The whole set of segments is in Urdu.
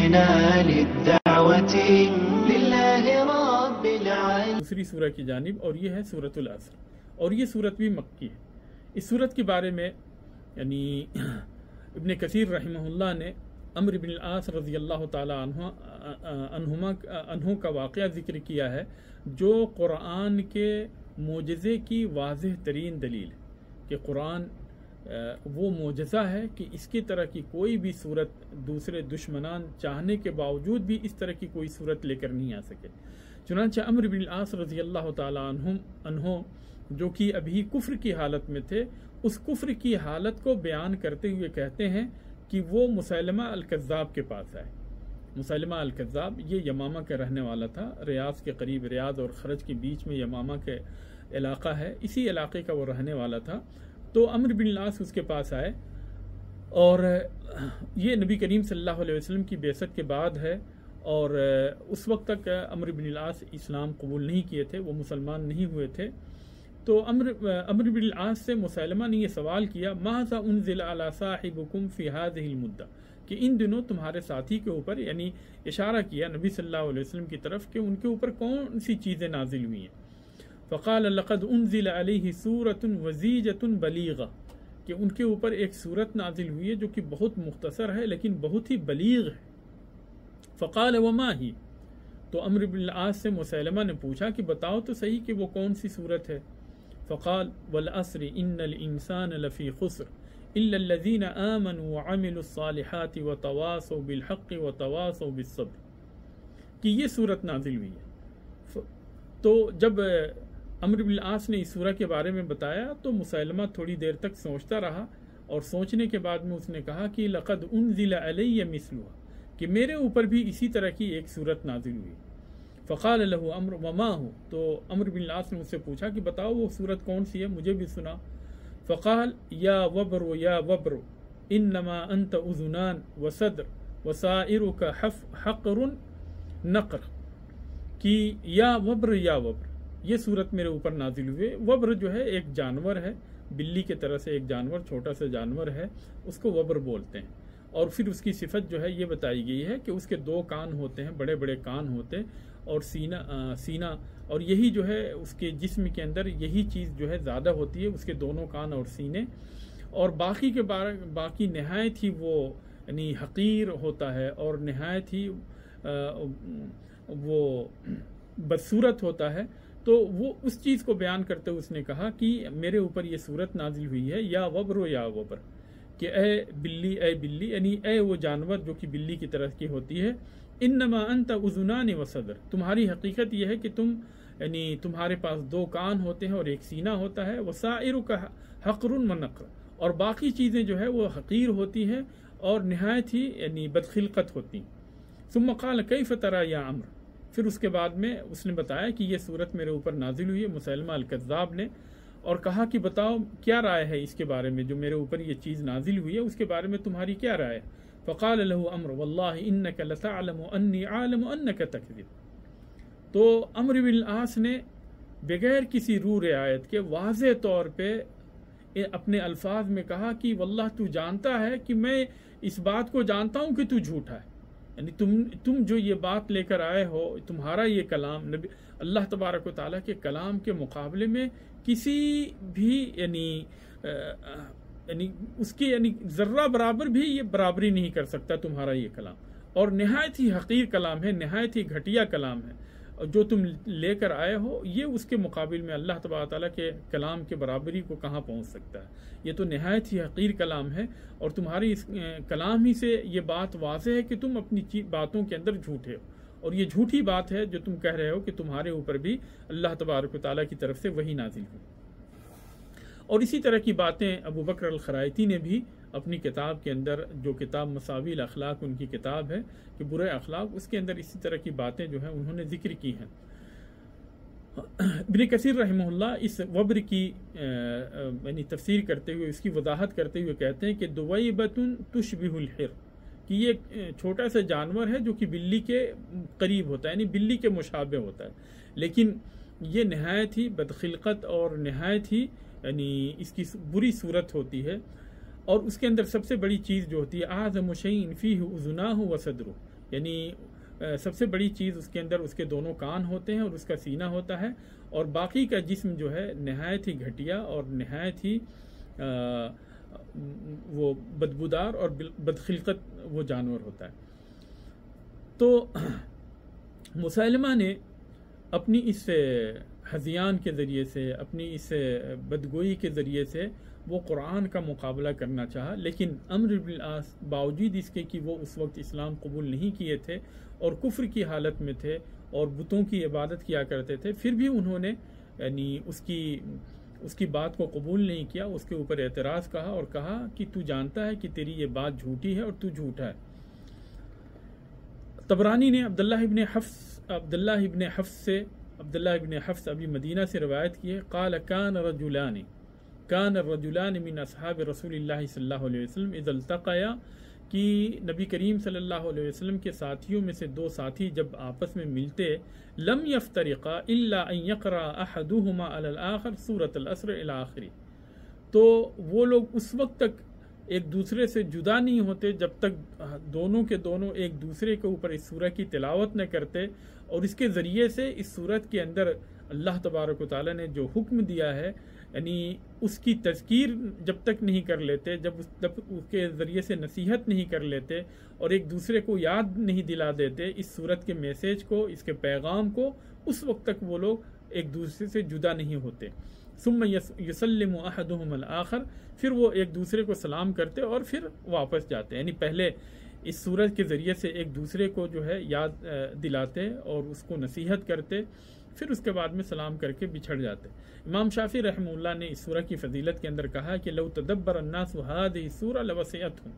جئنا للدعوة لله رب العالمين. دوسری سورہ کی جانب، اور یہ ہے سورۃ العصر، اور یہ سورت بھی مکی ہے. اس سورت کے بارے میں یعنی ابن کثیر رحمہ اللہ نے عمرو بن العاص رضی اللہ تعالی عنہ کا واقعہ ذکر کیا ہے، جو قرآن کے معجزے کی واضح ترین دلیل ہے کہ قرآن وہ معجزہ ہے کہ اس کی طرح کی کوئی بھی صورت دوسرے دشمنان چاہنے کے باوجود بھی اس طرح کی کوئی صورت لے کر نہیں آ سکے. چنانچہ عمرو بن العاص رضی اللہ تعالی عنہ جو کہ ابھی کفر کی حالت میں تھے، اس کفر کی حالت کو بیان کرتے ہوئے کہتے ہیں کہ وہ مسیلمہ الکذاب کے پاس آئے. مسیلمہ الکذاب یہ یمامہ کا رہنے والا تھا، ریاض کے قریب، ریاض اور خرج کے بیچ میں یمامہ کے علاقہ ہے، اسی علاقے کا وہ رہنے والا تھا. تو عمرو بن العاص اس کے پاس آئے، اور یہ نبی کریم صلی اللہ علیہ وسلم کی بعثت کے بعد ہے، اور اس وقت تک عمرو بن العاص اسلام قبول نہیں کیے تھے، وہ مسلمان نہیں ہوئے تھے. تو عمرو بن العاص سے مسیلمہ نے یہ سوال کیا، ماذا انزل علی صاحبکم فی هذه المدہ، کہ ان دنوں تمہارے ساتھی کے اوپر، یعنی اشارہ کیا نبی صلی اللہ علیہ وسلم کی طرف کہ ان کے اوپر کون سی چیزیں نازل ہوئی ہیں. فقال لقد انزل علیہ سورۃ وزیجۃ بلیغہ، کہ ان کے اوپر ایک سورت نازل ہوئی ہے جو کہ بہت مختصر ہے لیکن بہت ہی بلیغ ہے. فقال وما ہی، تو عمرو بن العاص سے مسیلمہ نے پوچھا کہ بتاؤ تو صحیح کہ وہ کون سی سورت ہے. فقال والعصر ان الانسان لفی خسر الا الذین آمنوا وعملوا الصالحات وتواصوا بالحق وتواصوا بالصبر، کہ یہ سورت نازل ہوئی ہے. تو جب عمرو بن العاص نے اس سورہ کے بارے میں بتایا تو مسیلمہ تھوڑی دیر تک سوچتا رہا، اور سوچنے کے بعد میں اس نے کہا کہ لقد انزل علی مثلها، کہ میرے اوپر بھی اسی طرح کی ایک سورت نازل ہوئی. فقال له عمرو وما هو، تو عمرو بن العاص نے اس سے پوچھا کہ بتاؤ وہ سورت کون سی ہے، مجھے بھی سنا. فقال یا وبر انما انت اذنان وصدر وسائرك حقر نقر، کہ یا وبر یہ سورت میرے اوپر نازل ہوئے. وبر جو ہے ایک جانور ہے، بلی کے طرح سے ایک جانور، چھوٹا سا جانور ہے، اس کو وبر بولتے ہیں. اور پھر اس کی صفت جو ہے یہ بتائی گئی ہے کہ اس کے 2 کان ہوتے ہیں، بڑے بڑے کان ہوتے، اور سینہ اور یہی جو ہے اس کے جسم کے اندر یہی چیز جو ہے زیادہ ہوتی ہے، اس کے 2 کان اور سینے. اور باقی نہایت ہی وہ یعنی حقیر ہوتا ہے، اور نہایت ہی وہ بدصورت ہوتا ہے. تو وہ اس چیز کو بیان کرتے ہوئے اس نے کہا کہ میرے اوپر یہ صورت نازل ہوئی ہے، یا وبر، کہ اے بلی یعنی اے وہ جانور جو کہ بلی کی طرح کی ہوتی ہے، انما انت اذنان وصدر، تمہاری حقیقت یہ ہے کہ یعنی تمہارے پاس 2 کان ہوتے ہیں اور ایک سینہ ہوتا ہے. وسائرک حقر ونقر، اور باقی چیزیں جو ہے وہ حقیر ہوتی ہیں اور نہایت ہی یعنی بدخلقت ہوتی. ثم قال کیف تری یا عمرو، پھر اس کے بعد میں اس نے بتایا کہ یہ سورت میرے اوپر نازل ہوئی ہے، مسیلمہ الکذاب نے، اور کہا کہ بتاؤ کیا رائے ہے اس کے بارے میں، جو میرے اوپر یہ چیز نازل ہوئی ہے اس کے بارے میں تمہاری کیا رائے ہے. فقال له عمرو واللہ انک لتعلم انی عالم انک تکذب، تو عمرو بن العاص نے بغیر کسی رو رعایت کے واضح طور پہ اپنے الفاظ میں کہا کہ واللہ تو جانتا ہے کہ میں اس بات کو جانتا ہوں کہ تو جھوٹا ہے، یعنی تم جو یہ بات لے کر آئے ہو، تمہارا یہ کلام اللہ تبارک و تعالیٰ کے کلام کے مقابلے میں کسی بھی یعنی اس کی یعنی ذرہ برابر بھی یہ برابری نہیں کر سکتا تمہارا یہ کلام، اور نہایت ہی حقیر کلام ہے، نہایت ہی گھٹیا کلام ہے. جو تم لے کر آئے ہو یہ اس کے مقابل میں اللہ تبارک تعالیٰ کے کلام کے برابری کو کہاں پہنچ سکتا ہے. یہ تو نہایت ہی حقیر کلام ہے، اور تمہاری اس کلام ہی سے یہ بات واضح ہے کہ تم اپنی باتوں کے اندر جھوٹے ہو، اور یہ جھوٹی بات ہے جو تم کہہ رہے ہو کہ تمہارے اوپر بھی اللہ تبارک و تعالیٰ کی طرف سے وحی نازل ہوئی. اور اسی طرح کی باتیں ابو بکر الخرائطی نے بھی اپنی کتاب کے اندر، جو کتاب مساوی الاخلاق ان کی کتاب ہے کہ برے اخلاق، اس کے اندر اسی طرح کی باتیں جو ہیں انہوں نے ذکر کی ہیں. ابن کثیر رحمہ اللہ اس وبر کی یعنی تفسیر کرتے ہوئے، اس کی وضاحت کرتے ہوئے کہتے ہیں کہ دویبۃ تشبہ الحر، کہ یہ ایک چھوٹا سا جانور ہے جو کہ بلی کے قریب ہوتا ہے، یعنی بلی کے مشابہ ہوتا ہے، لیکن یہ نہایت ہی بدخلقت اور نہایت ہی یعنی اس کی بری صورت ہوتی ہے. اور اس کے اندر سب سے بڑی چیز جو ہوتی ہے اعظم شیء فیہ اذناہ و صدرہ، یعنی سب سے بڑی چیز اس کے اندر اس کے دونوں کان ہوتے ہیں اور اس کا سینہ ہوتا ہے، اور باقی کا جسم جو ہے نہایت ہی گھٹیا اور نہایت ہی وہ بدبودار اور بدخلقت وہ جانور ہوتا ہے۔ تو مسیلمہ نے اپنی اس ہذیان کے ذریعے سے، اپنی اس بدگوئی کے ذریعے سے وہ قرآن کا مقابلہ کرنا چاہا، لیکن عمرو بن العاص باوجود اس کے کہ وہ اس وقت اسلام قبول نہیں کیے تھے اور کفر کی حالت میں تھے اور بتوں کی عبادت کیا کرتے تھے، پھر بھی انہوں نے یعنی اس کی بات کو قبول نہیں کیا، اس کے اوپر اعتراض کہا اور کہا کہ تو جانتا ہے کہ تیری یہ بات جھوٹی ہے اور تو جھوٹا ہے۔ طبرانی نے عبداللہ ابن حفص ابھی مدینہ سے روایت کی ہے، قال كان الرجلان من اصحاب رسول اللہ صلی اللہ علیہ وسلم اذا التقیا، کہ نبی کریم صلی اللہ علیہ وسلم کے ساتھیوں میں سے دو ساتھی جب آپس میں ملتے، لم يفترقا الا ان يقرأ احدهما على الاخر سورة العصر الى آخری، تو وہ لوگ اس وقت تک ایک دوسرے سے جدا نہیں ہوتے جب تک دونوں کے دونوں ایک دوسرے کے اوپر اس سورہ کی تلاوت نہ کرتے، اور اس کے ذریعے سے اس سورت کے اندر اللہ تبارک و تعالیٰ نے جو حکم دیا ہے یعنی اس کی تذکیر جب تک نہیں کر لیتے، جب اس کے ذریعے سے نصیحت نہیں کر لیتے اور ایک دوسرے کو یاد نہیں دلا دیتے اس سورت کے میسیج کو، اس کے پیغام کو، اس وقت تک وہ لوگ ایک دوسرے سے جدا نہیں ہوتے۔ ثم یسلم احدهم الاخر، پھر وہ ایک دوسرے کو سلام کرتے اور پھر واپس جاتے، یعنی پہلے اس سورت کے ذریعے سے ایک دوسرے کو جو ہے یاد دلاتے اور اس کو نصیحت کرتے، پھر اس کے بعد میں سلام کر کے بچھڑ جاتے۔ امام شافعی رحمہ اللہ نے اس سورہ کی فضیلت کے اندر کہا کہ لو تدبر الناس هذه السورہ لوسعتهم،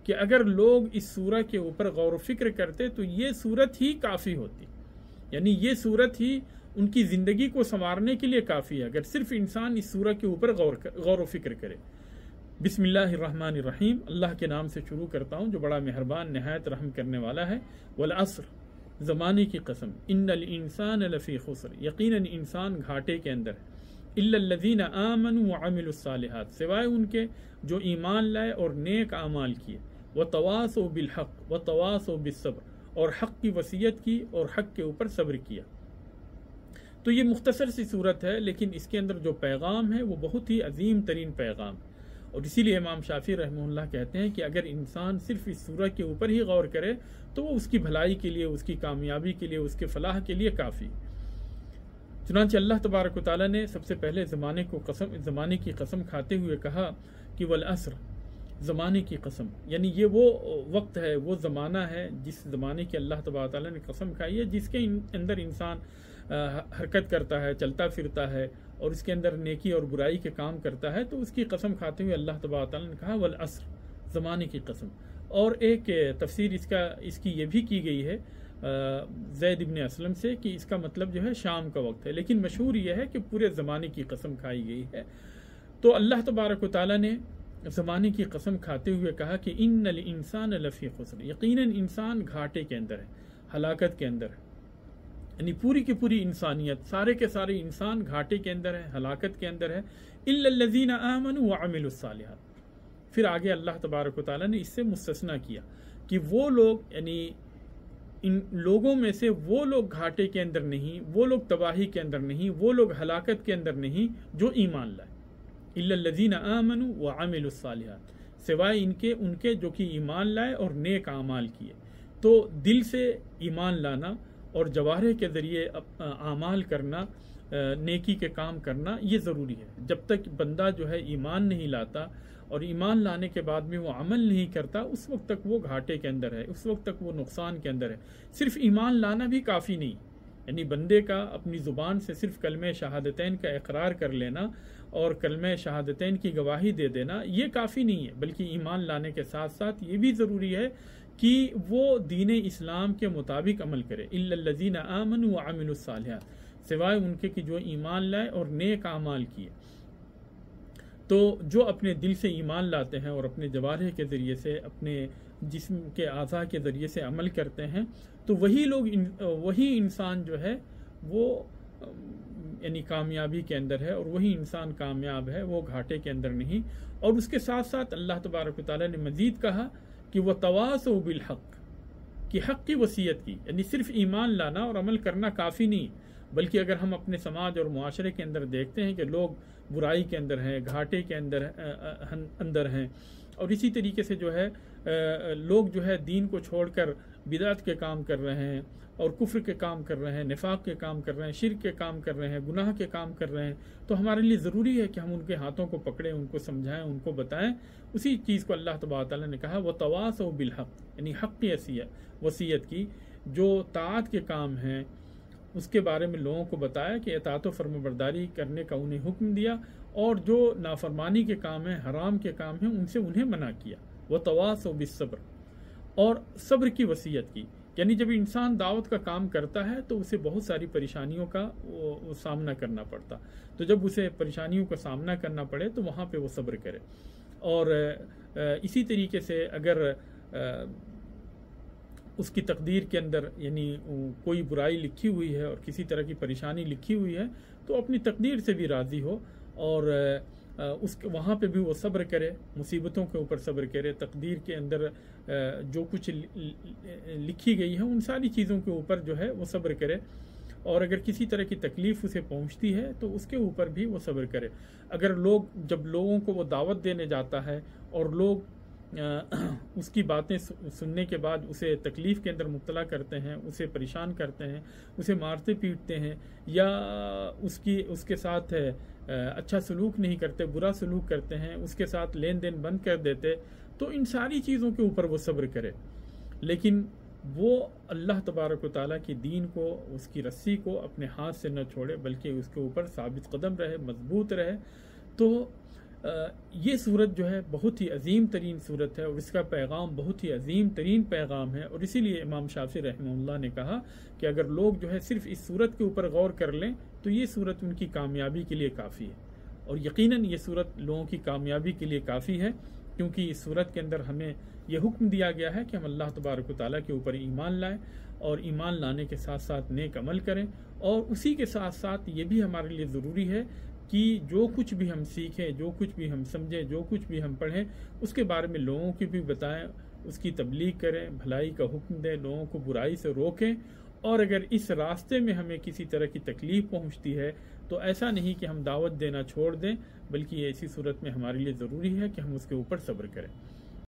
کہ اگر لوگ اس سورہ کے اوپر غور و فکر کرتے تو یہ سورت ہی کافی ہوتی، یعنی یہ سورت ہی ان کی زندگی کو سنوارنے کے لیے کافی ہے اگر صرف انسان اس سورہ کے اوپر غور و فکر کرے۔ بسم اللہ الرحمن الرحیم، اللہ کے نام سے شروع کرتا ہوں جو بڑا مہربان نہایت رحم کرنے والا ہے۔ والعصر، زمانے کی قسم، ان الانسان لفی خسر، یقیناً انسان گھاٹے کے اندر ہے، الا الذین آمنوا وعملوا الصالحات، سوائے ان کے جو ایمان لائے اور نیک اعمال کیے، وتواصوا بالحق وتواصوا بالصبر، اور حق کی وصیت کی اور حق کے اوپر صبر کیا۔ تو یہ مختصر سی صورت ہے، لیکن اس کے اندر جو پیغام ہے وہ بہت ہی عظیم ترین پیغام ہے، اور اسی لیے امام شافعی رحمہ اللہ کہتے ہیں کہ اگر انسان صرف اس سورہ کے اوپر ہی غور کرے تو وہ اس کی بھلائی کے لیے، اس کی کامیابی کے لیے، اس کے فلاح کے لیے کافی۔ چنانچہ اللہ تبارک و تعالیٰ نے سب سے پہلے زمانے کی قسم کھاتے ہوئے کہا کہ والعصر، زمانے کی قسم، یعنی یہ وہ وقت ہے، وہ زمانہ ہے جس زمانے کی اللہ تبارک و تعالیٰ نے قسم کھائی ہے، جس کے اندر انسان حرکت کرتا ہے، چلتا پھرتا ہے اور اس کے اندر نیکی اور برائی کے کام کرتا ہے، تو اس کی قسم کھاتے ہوئے اللہ تبارک و تعالیٰ نے کہا والعصر، زمانے کی قسم۔ اور ایک تفسیر اس کی یہ بھی کی گئی ہے زید ابن اسلم سے کہ اس کا مطلب جو ہے شام کا وقت ہے، لیکن مشہور یہ ہے کہ پورے زمانے کی قسم کھائی گئی ہے۔ تو اللہ تبارک و تعالیٰ نے زمانے کی قسم کھاتے ہوئے کہا کہ ان الانسان لفی خسر، یقیناً انسان گھاٹے کے اندر ہے، ہلاکت کے اندر ہے، یعنی پوری کی پوری انسانیت، سارے کے سارے انسان گھاٹے کے اندر ہے، ہلاکت کے اندر ہے، الا الذین آمنوا وعملوا الصالحات۔ پھر آگے اللہ تبارک و تعالیٰ نے اس سے مستثنیٰ کیا کہ وہ لوگ، یعنی ان لوگوں میں سے وہ لوگ گھاٹے کے اندر نہیں، وہ لوگ تباہی کے اندر نہیں، وہ لوگ ہلاکت کے اندر نہیں جو ایمان لائے، الا الذین آمنوا وعملوا الصالحات، سوائے ان کے جو کہ ایمان لائے اور نیک اعمال کیے۔ تو دل سے ایمان لانا اور جوارح کے ذریعے اعمال کرنا، نیکی کے کام کرنا، یہ ضروری ہے۔ جب تک بندہ جو ہے ایمان نہیں لاتا اور ایمان لانے کے بعد میں وہ عمل نہیں کرتا، اس وقت تک وہ گھاٹے کے اندر ہے، اس وقت تک وہ نقصان کے اندر ہے۔ صرف ایمان لانا بھی کافی نہیں، یعنی بندے کا اپنی زبان سے صرف کلمہ شہادتین کا اقرار کر لینا اور کلمہ شہادتین کی گواہی دے دینا یہ کافی نہیں ہے، بلکہ ایمان لانے کے ساتھ ساتھ یہ بھی ضروری ہے کہ وہ دین اسلام کے مطابق عمل کرے، الا الذین آمنوا وعملوا الصالحات، سوائے ان کے کہ جو ایمان لائے اور نیک اعمال کیے۔ تو جو اپنے دل سے ایمان لاتے ہیں اور اپنے جوارح کے ذریعے سے، اپنے جسم کے اعضاء کے ذریعے سے عمل کرتے ہیں، تو وہی انسان جو ہے وہ یعنی کامیابی کے اندر ہے، اور وہی انسان کامیاب ہے، وہ گھاٹے کے اندر نہیں۔ اور اس کے ساتھ ساتھ اللہ تبارک و تعالیٰ نے مزید کہا کہ وہ تواصوا بالحق، کہ حق کی وصیت کی، یعنی صرف ایمان لانا اور عمل کرنا کافی نہیں، بلکہ اگر ہم اپنے سماج اور معاشرے کے اندر دیکھتے ہیں کہ لوگ برائی کے اندر ہیں، گھاٹے کے اندر ہیں، اور اسی طریقے سے جو ہے لوگ جو ہے دین کو چھوڑ کر بدعت کے کام کر رہے ہیں اور کفر کے کام کر رہے ہیں، نفاق کے کام کر رہے ہیں، شرک کے کام کر رہے ہیں، گناہ کے کام کر رہے ہیں، تو ہمارے لیے ضروری ہے کہ ہم ان کے ہاتھوں کو پکڑیں، ان کو سمجھائیں، ان کو بتائیں۔ اسی چیز کو اللہ تبارک تعالیٰ نے کہا وَتَوَاصَوْا بِالْحَقِّ، یعنی حق کی وصیت کی، جو طاعت کے کام ہیں اس کے بارے میں لوگوں کو بتایا کہ اطاعت و فرمانبرداری کرنے کا انہیں حکم دیا، اور جو نافرمانی کے کام ہیں، حرام کے کام ہیں، ان سے انہیں منع کیا۔ وَتَوَاصَوْا بِالصَّبْرِ، اور صبر کی وصیت کی، یعنی جب انسان دعوت کا کام کرتا ہے تو اسے بہت ساری پریشانیوں کا سامنا کرنا پڑتا، تو جب اسے پریشانیوں کا سامنا کرنا پڑے تو وہاں پہ وہ صبر کرے۔ اور اسی طریقے سے اگر اس کی تقدیر کے اندر یعنی کوئی برائی لکھی ہوئی ہے اور کسی طرح کی پریشانی لکھی ہوئی ہے تو اپنی تقدیر سے بھی راضی ہو، اور وہاں پہ بھی وہ صبر کرے، مصیبتوں کے اوپر صبر کرے، تقدیر کے اندر جو کچھ لکھی گئی ہے ان ساری چیزوں کے اوپر جو ہے وہ صبر کرے، اور اگر کسی طرح کی تکلیف اسے پہنچتی ہے تو اس کے اوپر بھی وہ صبر کرے۔ اگر جب لوگوں کو وہ دعوت دینے جاتا ہے اور لوگ اس کی باتیں سننے کے بعد اسے تکلیف کے اندر مبتلا کرتے ہیں، اسے پریشان کرتے ہیں، اسے مارتے پیٹتے ہیں، یا اس کے ساتھ اچھا سلوک نہیں کرتے، برا سلوک کرتے ہیں، اس کے ساتھ لین دین بند کر دیتے، تو ان ساری چیزوں کے اوپر وہ صبر کرے، لیکن وہ اللہ تبارک و تعالیٰ کی دین کو، اس کی رسی کو اپنے ہاتھ سے نہ چھوڑے، بلکہ اس کے اوپر ثابت قدم رہے، مضبوط رہے۔ تو یہ صورت جو ہے بہت ہی عظیم ترین صورت ہے، اور اس کا پیغام بہت ہی عظیم ترین پیغام ہے، اور اسی لیے امام شافعی رحمہ اللہ نے کہا کہ اگر لوگ جو ہے صرف اس صورت کے اوپر غور کر لیں تو یہ صورت ان کی کامیابی کے لیے کافی ہے، اور یقیناً یہ صورت لوگوں کی کامیابی کے لیے کافی ہے، کیونکہ اس صورت کے اندر ہمیں یہ حکم دیا گیا ہے کہ ہم اللہ تبارک و تعالیٰ کے اوپر ایمان لائیں، اور ایمان لانے کے ساتھ ساتھ نیک عمل کریں، اور اسی کے ساتھ ساتھ یہ بھی ہمارے لیے ضروری ہے کہ جو کچھ بھی ہم سیکھیں، جو کچھ بھی ہم سمجھیں، جو کچھ بھی ہم پڑھیں، اس کے بارے میں لوگوں کی بھی بتائیں، اس کی تبلیغ کریں، بھلائی کا حکم دیں، لوگوں کو برائی سے روکیں، اور اگر اس راستے میں ہمیں کسی طرح کی تکلیف پہنچتی ہے تو ایسا نہیں کہ ہم دعوت دینا چھوڑ دیں، بلکہ یہ ایسی صورت میں ہمارے لیے ضروری ہے کہ ہم اس کے اوپر صبر کریں۔